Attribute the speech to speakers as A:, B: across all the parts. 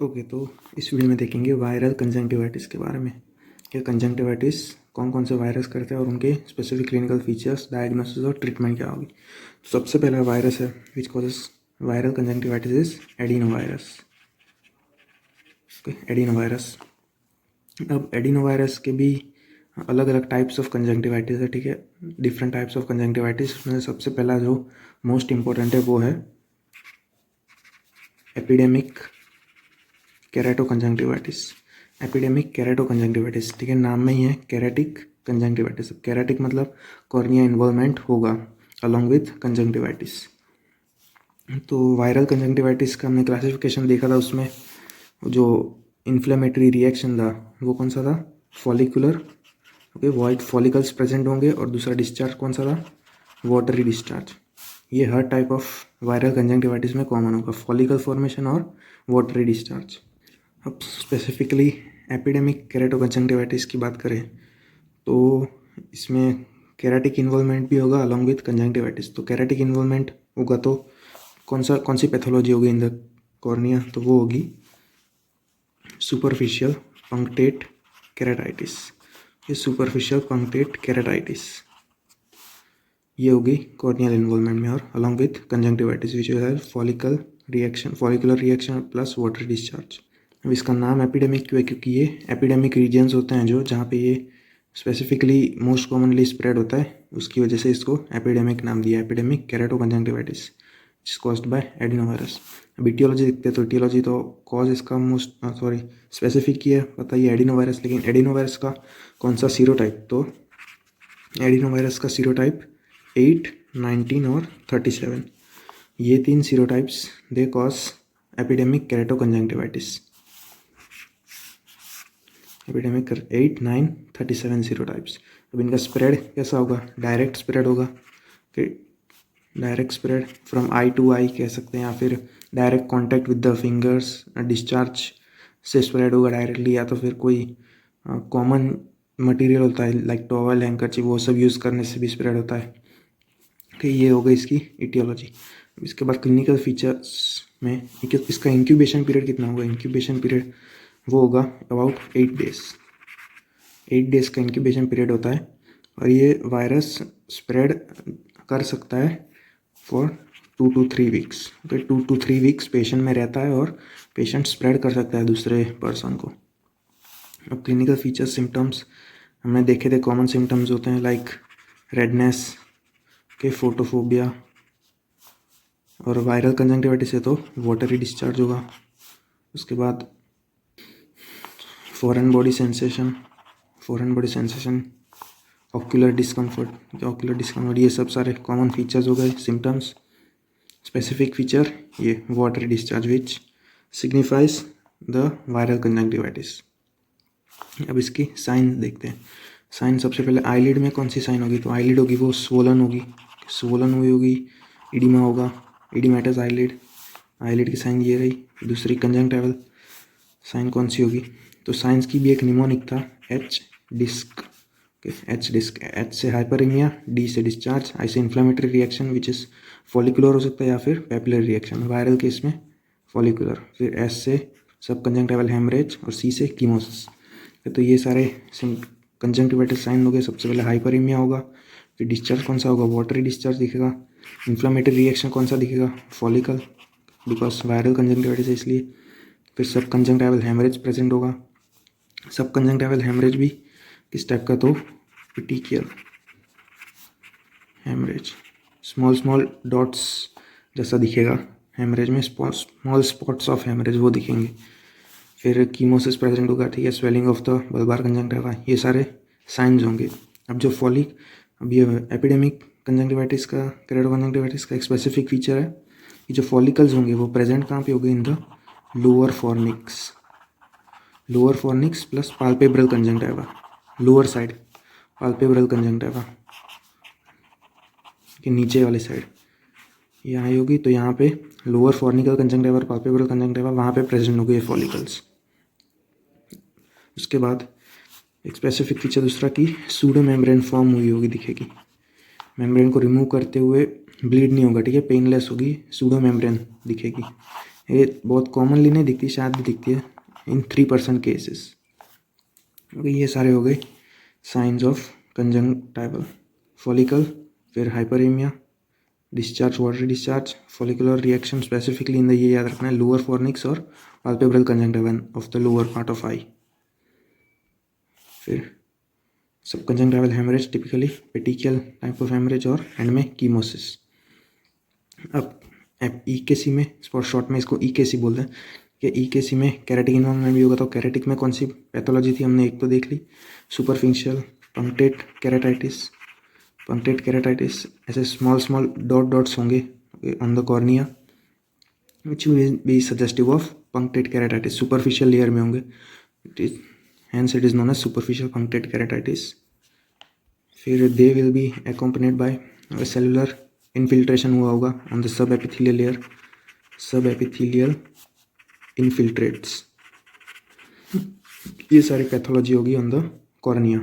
A: Okay, तो इस video में देखेंगे वायरल कंजंक्टिवाइटिस के बारे में। ये कंजंक्टिवाइटिस कौन कौन से वायरस करते हैं और उनके स्पेसिफिक क्लिनिकल फीचर्स, डायग्नोसिस और ट्रीटमेंट क्या होगी। तो सबसे पहला वायरस है which causes viral conjunctivitis is adenovirus. Okay, adenovirus. अब एडिनोवायरस के भी अलग अलग टाइप्स ऑफ कंजंक्टिवाइटिस है, ठीक है, डिफरेंट टाइप्स ऑफ कंजंक्टिवाइटिस। उसमें सबसे पहला जो मोस्ट इम्पोर्टेंट है वो है एपिडेमिक केराटोकंजंक्टिवाइटिस। एपिडेमिक केराटोकंजंक्टिवाइटिस, ठीक है, नाम में ही है केराटिक कंजंक्टिवाइटिस। केराटिक मतलब कॉर्निया इन्वॉल्वमेंट होगा अलॉन्ग विथ कंजंक्टिवाइटिस। तो वायरल कंजंक्टिवाइटिस का हमने क्लासिफिकेशन देखा था, उसमें जो इन्फ्लेमेटरी रिएक्शन था वो कौन सा था, follicular. Okay, white follicles present होंगे और दूसरा डिस्चार्ज कौन सा था, वाटरी डिस्चार्ज। ये हर टाइप ऑफ वायरल कंजंक्टिवाइटिस में कॉमन होगा, फॉलिकल फॉर्मेशन और वाटरी डिस्चार्ज। अब स्पेसिफिकली एपिडेमिक केराटोकंजंक्टिवाइटिस की बात करें तो इसमें केराटिक इन्वॉल्वमेंट भी होगा अलॉन्ग विथ कंजंक्टिवाइटिस। तो केराटिक इन्वॉल्वमेंट होगा तो कौन सी पैथोलॉजी होगी इन द कॉर्निया, तो वो होगी सुपरफिशियल पंक्टेट केराटाइटिस। ये सुपरफिशियल पंक्टेट केराटाइटिस ये होगी कॉर्नियल इन्वॉल्वमेंट में और along with conjunctivitis which will have follicular reaction plus water discharge. अब इसका नाम एपिडेमिक क्यों है, क्योंकि ये एपिडेमिक रीजन्स होते हैं जो जहाँ पे ये स्पेसिफिकली मोस्ट कॉमनली स्प्रेड होता है, उसकी वजह से इसको एपिडेमिक नाम दिया, epidemic keratoconjunctivitis is caused by adenovirus. अब इटियोलॉजी देखते हैं तो इटियोलॉजी तो कॉज इसका स्पेसिफिक ही है, पता ही एडिनोवायरस। लेकिन एडिनोवायरस का कौन सा सीरोटाइप, तो एडिनोवायरस का सीरोटाइप 8, 19 और 37, ये तीन serotypes they cause epidemic keratoconjunctivitis. Epidemic 8, 9, 37 serotypes. अब इनका स्प्रेड कैसा होगा, डायरेक्ट स्प्रेड होगा, कि direct spread from eye to eye कह सकते हैं, या फिर direct contact with the fingers discharge से स्प्रेड होगा डायरेक्टली, या तो फिर कोई कॉमन मटेरियल होता है लाइक टॉवल, हैंकरचीफ, वो सब यूज़ करने से भी स्प्रेड होता है। कि ये हो गई इसकी इटियोलॉजी। इसके बाद क्लिनिकल फीचर्स में इसका इंक्यूबेशन पीरियड कितना होगा, इंक्यूबेशन पीरियड वो होगा अबाउट 8 डेज। 8 डेज का इंक्यूबेशन पीरियड होता है और ये वायरस स्प्रेड कर सकता है फॉर 2 to 3 वीक्स। तो 2 to 3 वीक्स पेशेंट में रहता है और पेशेंट स्प्रेड कर सकता है दूसरे पर्सन को। अब क्लिनिकल फीचर्स, सिम्टम्स हमने देखे थे, कॉमन सिम्टम्स होते हैं लाइक रेडनेस के, फोटोफोबिया, और वायरल कंजंक्टिवाइटिस है तो वाटरी डिस्चार्ज होगा। उसके बाद foreign body sensation, ocular discomfort, ये सब सारे कॉमन फीचर्स हो गए। सिम्टम्स, स्पेसिफिक फीचर ये watery discharge which signifies the viral conjunctivitis. अब इसकी साइन देखते हैं। साइन सबसे पहले आईलिड में कौन सी साइन होगी, तो आईलिड होगी वो स्वोलन होगी, स्वोलन हुई होगी, इडिमा होगा, इडिमेटस आईलिड की साइन ये रही। दूसरी कंजंक्टिवल साइन कौन सी होगी, तो साइंस की भी एक निमोनिक था एच डिस्क। एच से हाइपरइमिया, डी से डिस्चार्ज, आई से inflammatory reaction which is follicular हो सकता है या फिर पैपुलर रिएक्शन, वायरल केस में फॉलिकुलर। फिर एस से सब कंजंक्टिवल हेमरेज और सी से कीमोसिस। तो ये सारे कंजंक्टिवाइटिस साइन हो गए। सबसे पहले हाइपरइमिया होगा, फिर डिस्चार्ज कौन सा होगा, वाटरी डिस्चार्ज दिखेगा। इन्फ्लेमेटरी रिएक्शन कौन सा दिखेगा, फॉलिकल, बिकॉज वायरल कंजंक्टिवाइटिस है इसलिए। फिर सब कंजंक्टिवल हेमरेज प्रेजेंट होगा। सब कंजंक्टिवल हेमरेज भी किस टाइप का, तो पेटिकियल हेमरेज, स्मॉल डॉट्स जैसा दिखेगा हेमरेज में, स्मॉल स्पॉट्स ऑफ हेमरेज वो दिखेंगे। फिर कीमोसिस प्रेजेंट होगा, ठीक है, swelling of the bulbar conjunctiva, ये सारे साइंस होंगे। अब ये एपिडेमिक कंजंक्टिवाइटिस का, केराटोकंजंक्टिवाइटिस का एक स्पेसिफिक फीचर है कि जो फॉलिकल्स होंगे वो प्रेजेंट कहाँ पे होंगे, in the lower fornix plus palpebral conjunctiva, lower side palpebral conjunctiva के नीचे वाली साइड यहाँ होगी। तो यहाँ पे लोअर फॉर्निकल कंजंक्टिवा और पाल्पेब्रल कंजंक्टिवा वहाँ पे प्रेजेंट हो गए फॉलिकल्स। उसके बाद एक स्पेसिफिक फीचर दूसरा कि सूडो मेम्ब्रेन फॉर्म हुई होगी दिखेगी, मेम्ब्रेन को रिमूव करते हुए ब्लीड नहीं होगा, ठीक है, पेनलेस होगी, सूडो मेम्ब्रेन दिखेगी। ये बहुत कॉमनली नहीं दिखती, शायद भी दिखती है इन 3% केसेस। ये सारे हो गए साइंस ऑफ कंजंक्टिवल फॉलिकल, फिर hyperaemia, discharge, water discharge, follicular reaction specifically in the, ये याद रखना है, लोअर फॉर्निक्स और palpebral conjunctiva of the lower part of eye. फिर सब conjunctival haemorrhage typically petechial type of haemorrhage और एंड में कीमोसिस। अब ईकेसी में शॉर्ट में इसको ईकेसी बोलते हैं कि ईकेसी में कैरेटिक इन्वॉल्वमेंट भी होगा। तो कैरेटिक में कौन सी पैथोलॉजी थी, हमने एक तो देख ली, superficial punctate keratitis. Punctate keratitis ऐसे स्मॉल डॉट्स होंगे on the cornea which will be suggestive of punctate keratitis, superficial layer में होंगे, hence it is known as superficial punctate keratitis. फिर they will be accompanied by cellular infiltration हुआ होगा on the subepithelial layer, subepithelial infiltrates। ये सारी pathology होगी on the cornea.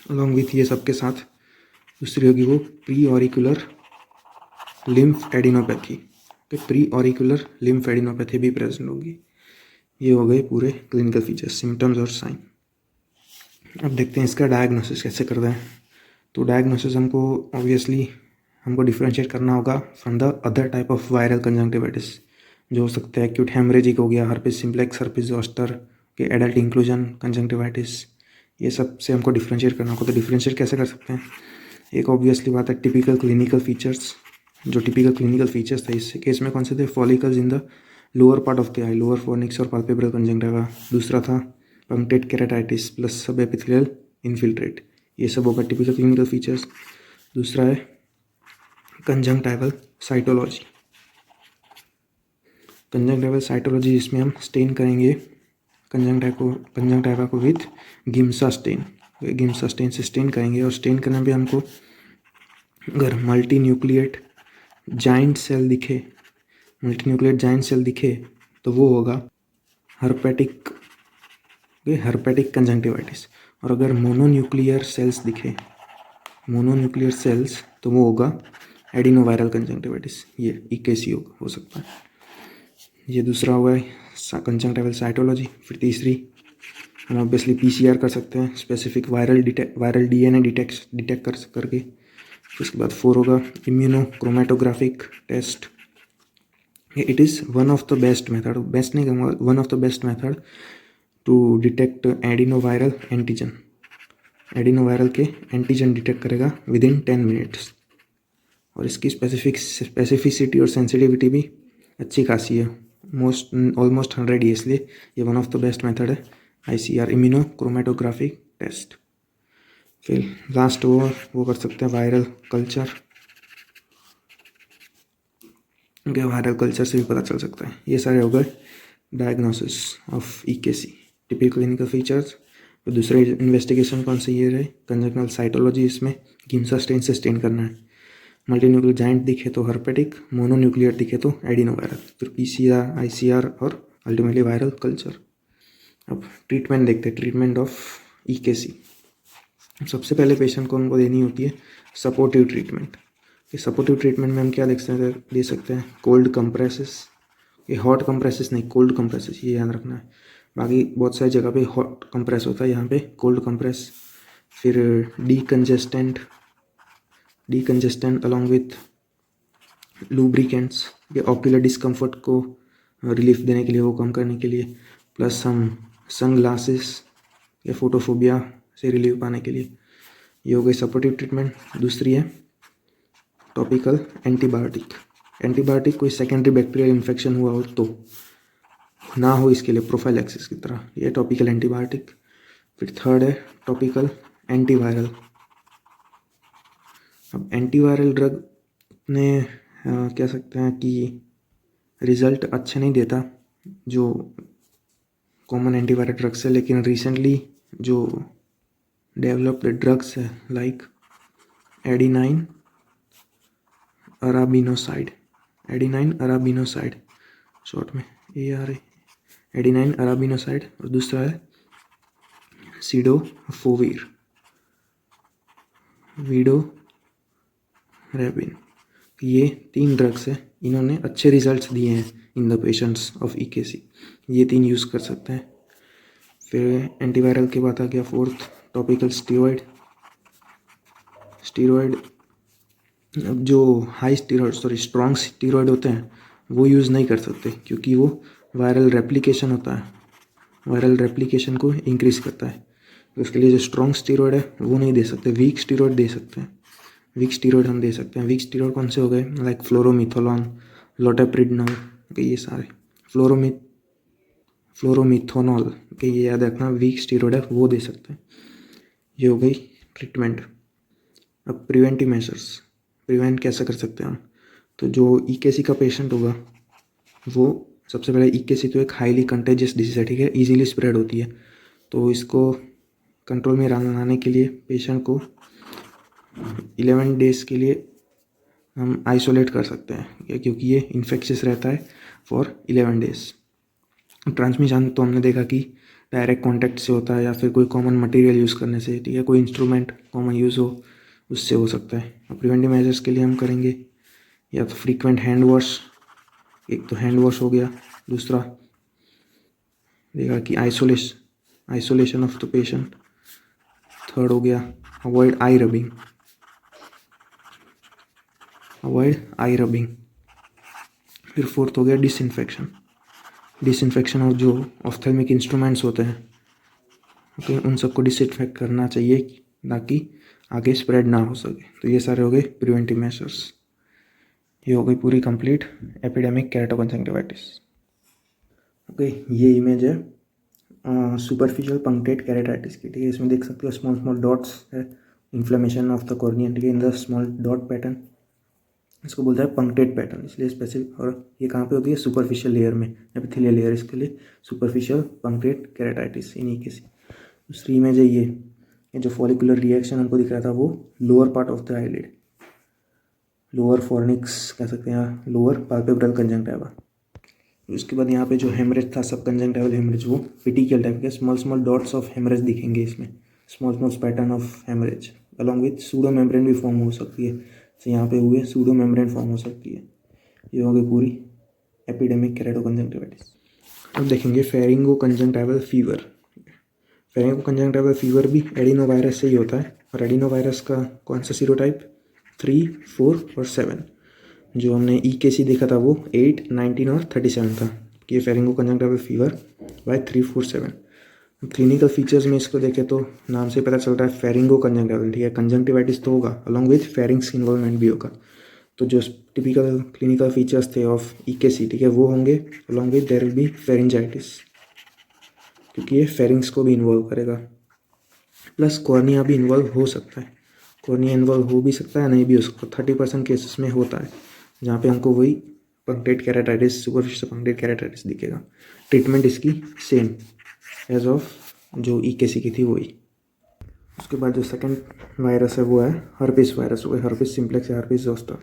A: Along with ये सबके साथ दूसरी होगी वो pre auricular lymph adenopathy. Pre auricular lymph adenopathy भी प्रेजेंट होगी। ये हो गए पूरे क्लिनिकल फीचर्स, सिम्टम्स और साइन। अब देखते हैं इसका डायग्नोसिस कैसे करते हैं। तो डायग्नोसिस हमको ऑब्वियसली हमको डिफ्रेंशिएट करना होगा from the other type of viral conjunctivitis, जो हो सकता है एक्यूट हेमरेजिक हो गया, हर्पिस सिम्प्लेक्स, हर्पिस जोस्टर के एडल्ट इंक्लूजन कंजंक्टिवाइटिस, ये सब से हमको डिफ्रेंशिएट करना होगा। तो डिफ्रेंशिएट कैसे कर सकते हैं, एक ऑब्वियसली बात है टिपिकल क्लिनिकल फीचर्स। जो टिपिकल क्लिनिकल फीचर्स थे इस केस में कौन से थे, follicles in the lower part of the I, lower fornix और पाल्पेब्रल कंजंक्टिवा। दूसरा था पंक्टेट केराटाइटिस प्लस सब एपिथेलियल इन्फिल्ट्रेट, ये सब होगा टिपिकल क्लिनिकल फीचर्स। दूसरा है कंजंक्टिवल साइटोलॉजी। कंजंक्टिवल साइटोलॉजी जिसमें हम स्टेन करेंगे कंजंक्टिवा को विथ गिम्सा स्टेन, गिम्सा स्टेन से स्टेन करेंगे। और स्टेन करने पे हमको अगर मल्टी न्यूक्लिएट जाइंट सेल दिखे, मल्टी न्यूक्लिएट जाइंट सेल दिखे तो वो होगा हर्पेटिक कंजंक्टिवाइटिस। और अगर मोनोन्यूक्लियर सेल्स दिखे, मोनोन्यूक्लियर सेल्स, तो वो होगा एडिनोवायरल कंजंक्टिवाइटिस, ये ईकेसी हो सकता है। ये दूसरा हुआ है कंजंक्टिवल साइटोलॉजी। फिर तीसरी हम ऑब्वियसली पीसीआर कर सकते हैं, स्पेसिफिक वायरल डीएनए डिटेक्ट करके। उसके बाद 4 होगा immunochromatographic test. It is one of the best method, best नहीं कहूँगा, one of the best method to detect adenoviral antigen. Adenoviral के एंटीजन डिटेक्ट करेगा विद इन 10 मिनट्स। और इसकी स्पेसिफिसिटी और सेंसिटिविटी भी अच्छी खासी है, ऑलमोस्ट 100 ही, इसलिए ये one of the best method है ICR, इम्यूनोक्रोमेटोग्राफिक टेस्ट। फिर लास्ट वो कर सकते हैं वायरल कल्चर, वायरल कल्चर से भी पता चल सकता है। ये सारे हो गए diagnosis of EKC, typical clinical features. तो दूसरे इन्वेस्टिगेशन कौन से ये रहे, कंजंक्टिवल साइटोलॉजी, इसमें गिम्सा स्टेन से स्टेन करना है। मल्टी न्यूक्लियर जाइंट दिखे तो हर्पेटिक, मोनोन्यूक्लियर दिखे तो एडिनोवायरल, फिर PCR, ICR और अल्टीमेटली वायरल कल्चर। अब ट्रीटमेंट देखते हैं, ट्रीटमेंट ऑफ EKC। सबसे पहले पेशेंट को हमको देनी होती है सपोर्टिव ट्रीटमेंट। ये सपोर्टिव ट्रीटमेंट में हम क्या दे सकते हैं, कोल्ड कंप्रेसेस, ये हॉट कंप्रेसेस नहीं, कोल्ड कंप्रेसेस, ये याद रखना है। बाकी बहुत सारी जगह पे हॉट कंप्रेस होता है, यहाँ पे कोल्ड कंप्रेस। फिर डीकंजेस्टेंट अलॉन्ग विथ लूब्रिकेंट्स, ये ऑक्यूलर डिस्कम्फर्ट को रिलीफ देने के लिए, वो कम करने के लिए। प्लस हम सन ग्लासेस या फोटोफोबिया से रिलीफ पाने के लिए। ये हो गई सपोर्टिव ट्रीटमेंट। दूसरी है टॉपिकल एंटीबायोटिक। एंटीबायोटिक कोई सेकेंडरी बैक्टीरियल इन्फेक्शन हुआ हो तो ना हो, इसके लिए प्रोफाइलैक्सिस की तरह, ये टॉपिकल एंटीबायोटिक। फिर थर्ड है टॉपिकल एंटीवायरल। अब एंटीवायरल ड्रग ने कह सकते हैं कि रिज़ल्ट अच्छे नहीं देता जो कॉमन एंटीवायरल ड्रग्स है, लेकिन रिसेंटली जो डेवलप्ड ड्रग्स है लाइक एडिनाइन अराबिनोसाइड, शॉर्ट में ARA, एडिनाइन अराबिनोसाइड, और दूसरा है सिडोफोविर, विडोरेबिन। ये 3 ड्रग्स हैं, इन्होंने अच्छे रिजल्ट्स दिए हैं in the patients of EKC। ये 3 यूज़ कर सकते हैं। फिर एंटीवायरल के बाद आ गया फोर्थ टॉपिकल स्टीरॉयड। अब जो हाई स्टीरॉयड स्ट्रॉन्ग स्टीरॉयड होते हैं वो यूज़ नहीं कर सकते, क्योंकि वो वायरल रेप्लिकेशन होता है, वायरल रेप्लिकेशन को इंक्रीज़ करता है। तो उसके लिए जो स्ट्रॉन्ग स्टीरॉयड है वो नहीं दे सकते, वीक स्टीरॉयड दे सकते हैं। वीक स्टीरॉयड हम दे सकते हैं। वीक स्टीरॉयड कौन से हो गए, लाइक फ्लोरोमिथोलॉन, लोटेप्रिडनॉल, ये सारे फ्लोरोमिथोनॉल, ये याद रखना, वीक स्टीरॉयड है वो दे सकते हैं। ये हो गई ट्रीटमेंट। अब प्रिवेंटिव मेजर्स, प्रिवेंट कैसे कर सकते हैं हम। तो जो EKC का पेशेंट होगा वो सबसे पहले, EKC तो एक हाईली कंटेजियस डिजीज है, ठीक है, इजीली स्प्रेड होती है। तो इसको कंट्रोल में लाने के लिए पेशेंट को 11 डेज़ के लिए हम आइसोलेट कर सकते हैं, क्योंकि ये इन्फेक्शियस रहता है फॉर 11 डेज़। ट्रांसमिशन तो हमने देखा कि डायरेक्ट कांटेक्ट से होता है या फिर कोई कॉमन मटेरियल यूज़ करने से, ठीक है, कोई इंस्ट्रूमेंट कॉमन यूज़ हो उससे हो सकता है। प्रिवेंटिव मेजर्स के लिए हम करेंगे या तो फ्रीक्वेंट हैंड वॉश, एक तो हैंड वॉश हो गया, दूसरा देखा कि isolation of the patient, third हो गया अवॉइड आई रबिंग, फिर फोर्थ हो गया डिसइंफेक्शन ऑफ जो ऑफ्थेल्मिक इंस्ट्रूमेंट्स होते हैं, ओके, उन सबको डिसइंफेक्ट करना चाहिए ताकि आगे स्प्रेड ना हो सके। तो ये सारे हो गए प्रिवेंटिव मेजर्स। ये हो गई पूरी कंप्लीट एपिडेमिक केराटोकंजंक्टिवाइटिस। ओके, ये इमेज है सुपरफिशियल पंक्टेड केराटाइटिस की, ठीक है। इसमें देख सकते हो स्मॉल डॉट्स है, इन्फ्लेमेशन ऑफ द कॉर्निया, ठीक है, in the small dot pattern. इसको बोलता है पंक्टेड पैटर्न, इसलिए स्पेसिफिक। और ये कहाँ पे होती है, सुपरफिशियल लेयर में, एपिथेलियल लेयर, इसके लिए सुपरफिशियल पंक्टेड केराटाइटिस इन EKC। दूसरी इमेज है ये जो फॉलिकुलर रिएक्शन हमको दिख रहा था वो lower part of the eyelid, lower fornix कह सकते हैं, लोअर पाल्पेब्रल कंजंक्टिवा। उसके बाद यहाँ पे जो हेमरेज था, सब कंजंक्टिवल हेमरेज, वो पेटिकल टाइप के स्मॉल डॉट्स ऑफ हेमरेज दिखेंगे इसमें, small pattern of haemorrhage along with pseudomembrane भी फॉर्म हो सकती है। तो यहाँ पे हुए सूडो मेम्ब्रेन फॉर्म हो सकती है। ये हो गई पूरी एपिडेमिक केराटोकंजंक्टिवाइटिस। अब देखेंगे फेरिंगो कंजंक्टिवल फीवर। फेरिंगो कंजंक्टिवल फीवर भी एडिनोवायरस से ही होता है। और एडिनोवायरस का कौन सा सीरोटाइप, 3, 4 और 7। जो हमने EKC देखा था वो 8, 19 और 37 था। कि pharyngoconjunctival fever by 3, 4, 7। Clinical features में इसको देखें तो नाम से पता चलता है फेरिंगो कंजंक्टिवल, ठीक है, कंजंक्टिवाइटिस तो होगा, अलॉन्ग विथ फेरिंग्स इन्वॉल्वमेंट भी होगा। तो जो टिपिकल क्लिनिकल फीचर्स थे ऑफ EKC, ठीक है, वो होंगे, along with their will B pharyngitis, क्योंकि ये फेरिंग्स को भी इन्वॉल्व करेगा, प्लस कॉर्निया भी इन्वॉल्व हो सकता है। कॉर्निया इन्वॉल्व हो भी सकता है, नहीं भी हो सकता। 30% केसेस में होता है जहाँ पे हमको वही punctate keratitis, superficial punctate keratitis दिखेगा। ट्रीटमेंट इसकी सेम एज ऑफ जो EKC की थी वही। उसके बाद जो सेकंड वायरस है वो है हर्पिस वायरस, वो है हर्पिस सिम्प्लेक्स या हर्पिस जोस्टर।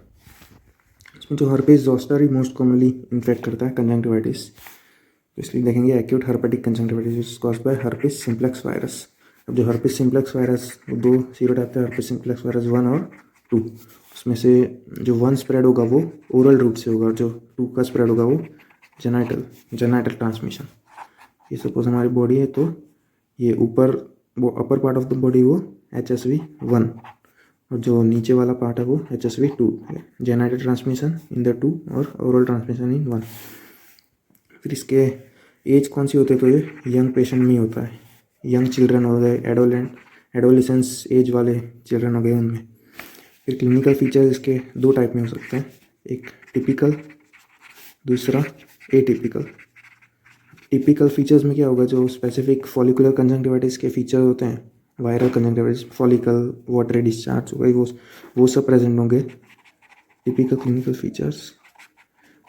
A: इसमें जो हर्पिस जोस्टर ही मोस्ट कॉमनली इन्फेक्ट करता है कंजंक्टिवाइटिस, तो इसलिए देखेंगे acute herpetic conjunctivitis caused by herpes simplex virus. अब जो हर्पिस सिम्प्लेक्स वायरस, वो 2 सीरोटाइप है, हर्पिस सिम्प्लेक्स वायरस 1 और 2। उसमें से जो 1 स्प्रेड होगा वो ओरल रूट से होगा, और जो 2 का स्प्रेड होगा वो जेनाइटल ट्रांसमिशन। ये सपोज हमारी बॉडी है, तो ये ऊपर वो upper part of the body वो HSV1, और जो नीचे वाला पार्ट है वो HSV2, genital transmission in the 2 और ओरल ट्रांसमिशन इन 1। फिर इसके एज कौन सी होती है, तो ये यंग पेशेंट में होता है, यंग चिल्ड्रन हो गए, एडोलेसेंस एज वाले चिल्ड्रन हो गए उनमें। फिर क्लिनिकल फीचर्स इसके 2 टाइप में हो सकते हैं, एक टिपिकल, दूसरा एटिपिकल। टिपिकल फीचर्स में क्या होगा, जो स्पेसिफिक फॉलिकुलर कंजंक्टिवाइटिस के फीचर होते हैं, viral conjunctivitis, follicle, watery discharge हो गई, वो सब प्रेजेंट होंगे typical clinical features.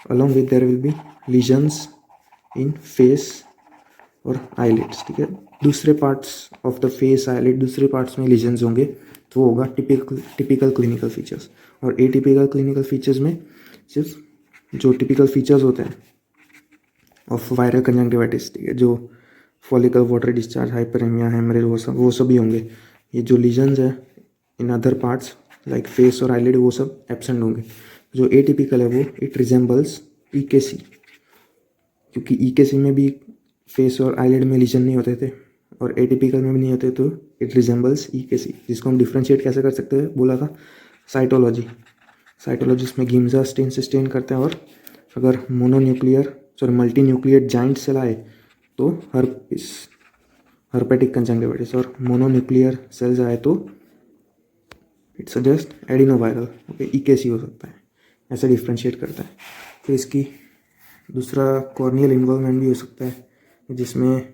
A: Along with their will B lesions in face और आईलिड्स, ठीक है, दूसरे parts of the face, eyelid, दूसरे पार्ट्स में लीजन्स होंगे, तो वो होगा टिपिकल क्लिनिकल फीचर्स। और एटिपिकल क्लिनिकल फीचर्स में सिर्फ जो टिपिकल फीचर्स होते हैं ऑफ वायरल कंजंक्टिवाइटिस, ठीक है, जो फॉलिकल, वाटर डिस्चार्ज, हाइपरेमिया, हेमरेज, वो सब भी होंगे। ये जो लीजन्स है in other parts like face और आईलिड, वो सब एब्सेंट होंगे। जो एटिपिकल है वो इट रिजेंबल्स EKC, क्योंकि EKC में भी फेस और आईलिड में लीजन नहीं होते थे और एटिपिकल में भी नहीं होते, तो इट रिजेंबल्स EKC, जिसको हम डिफ्रेंशिएट कैसे कर सकते हैं बोला था, साइटोलॉजी इसमें गिम्जा स्टेन से स्टेन करते हैं, और अगर मल्टी न्यूक्लियर जाइंट सेल आए तो हर्पेटिक कंजंक्टिविटिस, और मोनोन्यूक्लियर सेल्स आए तो इट सजेस्ट एडिनोवायरल, ओके, EKC हो सकता है, ऐसे डिफ्रेंशिएट करता है। फिर इसकी दूसरा कॉर्नियल इन्वॉल्वमेंट भी हो सकता है, जिसमें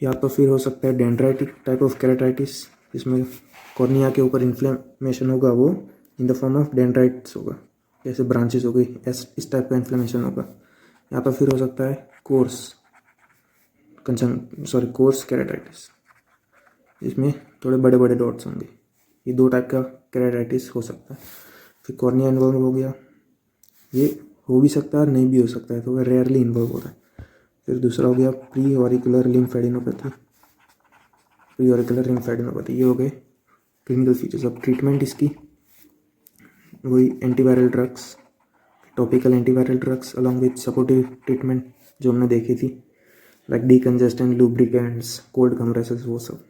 A: या तो फिर हो सकता है डेंड्राइटिक टाइप ऑफ केराटाइटिस, जिसमें कॉर्निया के ऊपर इन्फ्लेमेशन होगा, वो in the form of dendrites होगा, जैसे ब्रांचेस हो गई, इस टाइप का इन्फ्लेमेशन होगा। या तो फिर हो सकता है कोर्स केराटाइटिस, जिसमें थोड़े बड़े बड़े डॉट्स होंगे। ये 2 टाइप का केराटाइटिस हो सकता है। फिर कॉर्निया इन्वॉल्व हो गया, ये हो भी सकता है और नहीं भी हो सकता है, तो वह रेयरली इन्वॉल्व होता है। फिर दूसरा हो गया प्री ऑरिकुलर लिम्फेडिनोपैथी। ये हो गए क्लिनिकल फीचर्स। अब ट्रीटमेंट इसकी वही antiviral drugs, topical antiviral drugs along with supportive treatment जो हमने देखी थी, like decongestant, lubricants, cold compressors, वो सब।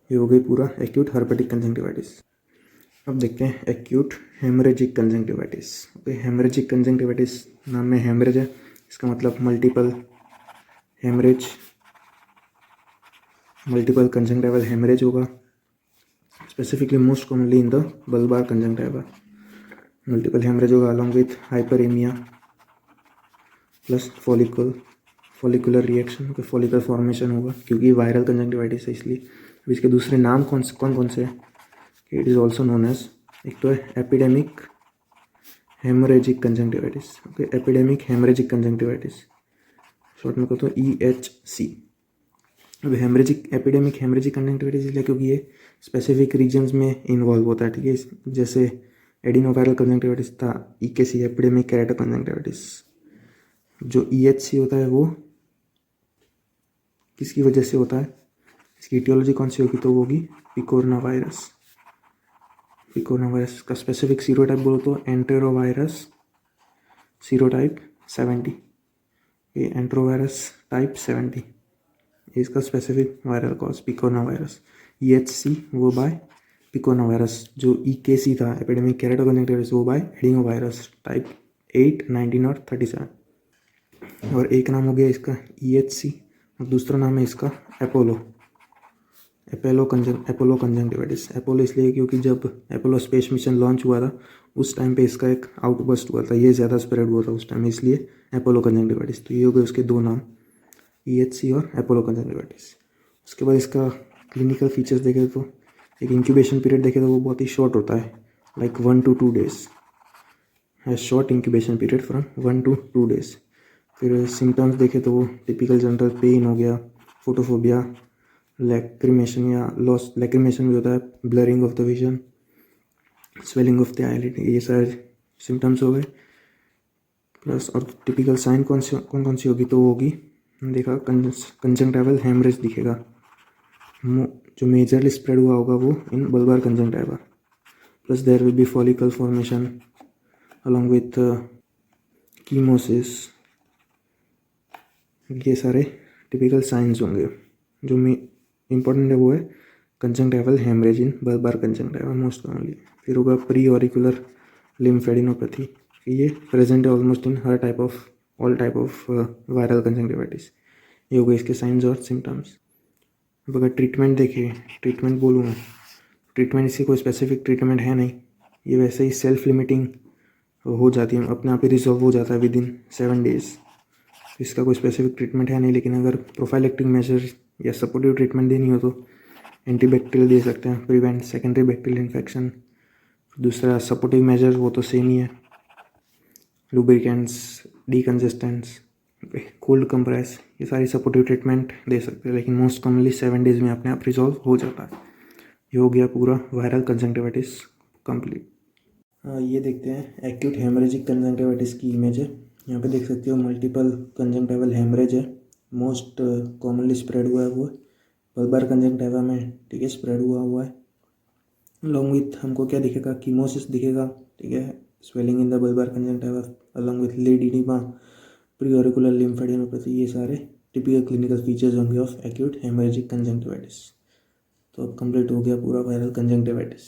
A: ये हो गई पूरा एक्यूट हर्पेटिक कंजंक्टिवाइटिस। अब देखते हैं acute haemorrhagic conjunctivitis. Okay, haemorrhagic conjunctivitis नाम में हेमरेज है, इसका मतलब मल्टीपल कंजंक्टिवल हेमरेज होगा, specifically most commonly in the bulbar conjunctiva. Multiple haemorrhage होगा along with hyperaemia plus follicular reaction, follicle formation होगा, क्योंकि वायरल कंजंक्टिवाइटिस है इसलिए। अब इसके दूसरे नाम कौन से हैं? It is also known as, एक तो है epidemic haemorrhagic conjunctivitis, okay, epidemic haemorrhagic conjunctivitis, short में कहते हैं EHC। अब एपिडेमिक हेमरेजिक कंजंक्टिवाइटिस इसलिए क्योंकि ये स्पेसिफिक रीजन्स में इन्वॉल्व होता है, ठीक है, जैसे एडिनोवायरल कंजंक्टिवाइटिस था, EKC एपिडेमिक केराटो कंजंक्टिवाइटिस। जो EHC होता है वो किसकी वजह से होता है, इसकी इटियोलॉजी कौन सी होगी, तो वो होगी पिकोरना वायरस का स्पेसिफिक सीरोटाइप बोलो तो एंटेरोवायरस सीरोटाइप 70, ये एंटेरोवायरस टाइप 70, इसका specific viral cause picornavirus. EHC वो बाय पिकोरना वायरस, जो EKC था एपिडेमिक केराटो कंजंक्टिवाइटिस, वो बाय एडिनोवायरस टाइप 8, 19 और 37। और एक नाम हो गया इसका EHC और दूसरा नाम है इसका अपोलो कंजंक्टिवाइटिस। अपोलो इसलिए क्योंकि जब अपोलो स्पेस मिशन लॉन्च हुआ था उस टाइम पे इसका एक आउटबर्स्ट हुआ था, ये ज़्यादा स्प्रेड हुआ था उस टाइम, इसलिए अपोलो कंजंक्टिवाइटिस। तो ये हो गए उसके 2 नाम, EHC और अपोलो कंजंक्टिवाइटिस। उसके बाद इसका क्लिनिकल फीचर्स देखें तो एक इंक्यूबेशन पीरियड देखें तो वो बहुत ही शॉर्ट होता है, लाइक 1 to 2 days है, short incubation period from 1 to 2 days। फिर सिम्टम्स देखें तो वो टिपिकल जनरल पेन हो गया, फोटोफोबिया, लैक्रिमेशन भी होता है, blurring of the vision, swelling of the eyelid, ये सारे सिम्टम्स हो गए। प्लस और टिपिकल साइन कौन सी होगी, तो वो होगी देखा कंजंक्टिवल हेमरेज दिखेगा, जो मेजरली स्प्रेड हुआ होगा वो in bulbar conjunctiva. Plus there will be follicle formation along with chemosis, ये सारे टिपिकल साइंस होंगे। जो इम्पोर्टेंट है वो है कंजंक्टिवल हेमरेज इन बल्बार कंजंक्टिवा मोस्ट कॉमनली। फिर होगा प्री ऑरिकुलर लिम्फेडिनोपैथी, ये प्रेजेंट है almost in all type of viral conjunctivitis. ये हो गए इसके साइंस और सिम्टम्स। अब अगर ट्रीटमेंट बोलूँ, ट्रीटमेंट इसकी कोई स्पेसिफिक ट्रीटमेंट है नहीं, ये वैसे ही सेल्फ लिमिटिंग हो जाती है, अपने आप ही रिजॉल्व हो जाता है विद इन 7 days। इसका कोई स्पेसिफिक ट्रीटमेंट है नहीं, लेकिन अगर प्रोफाइलेक्टिक मेजर या सपोर्टिव ट्रीटमेंट देनी हो तो एंटीबैक्टीरियल दे सकते हैं, प्रिवेंट सेकेंडरी बैक्टीरियल इन्फेक्शन। दूसरा सपोर्टिव मेजर वो तो सेम ही है, लुब्रिकेंट्स, डीकंजेस्टेंट्स, कोल्ड कंप्रेस, ये सारी सपोर्टिव ट्रीटमेंट दे सकते हैं, लेकिन मोस्ट कॉमनली 7 days में अपने आप रिजॉल्व हो जाता है। ये हो गया पूरा वायरल कंजंक्टिवाइटिस कंप्लीट। ये देखते हैं एक्यूट हेमरेजिक कंजंक्टिवाइटिस की इमेज है। यहाँ पे देख सकते हो मल्टीपल कंजंक्टिवल हेमरेज है, मोस्ट कॉमनली स्प्रेड हुआ है वो बल्बार कंजंक्टिवा में, ठीक है, स्प्रेड हुआ है। अलॉन्ग विथ हमको क्या दिखेगा, कीमोसिस दिखेगा, ठीक है, swelling in the bulbar conjunctiva along with lid oedema, preauricular lymphadenopathy, ये सारे टिपिकल क्लिनिकल फीचर्स होंगे ऑफ एक्यूट हेमरेजिक कंजंक्टिवाइटिस। तो अब कंप्लीट हो गया पूरा वायरल कंजंक्टिवाइटिस।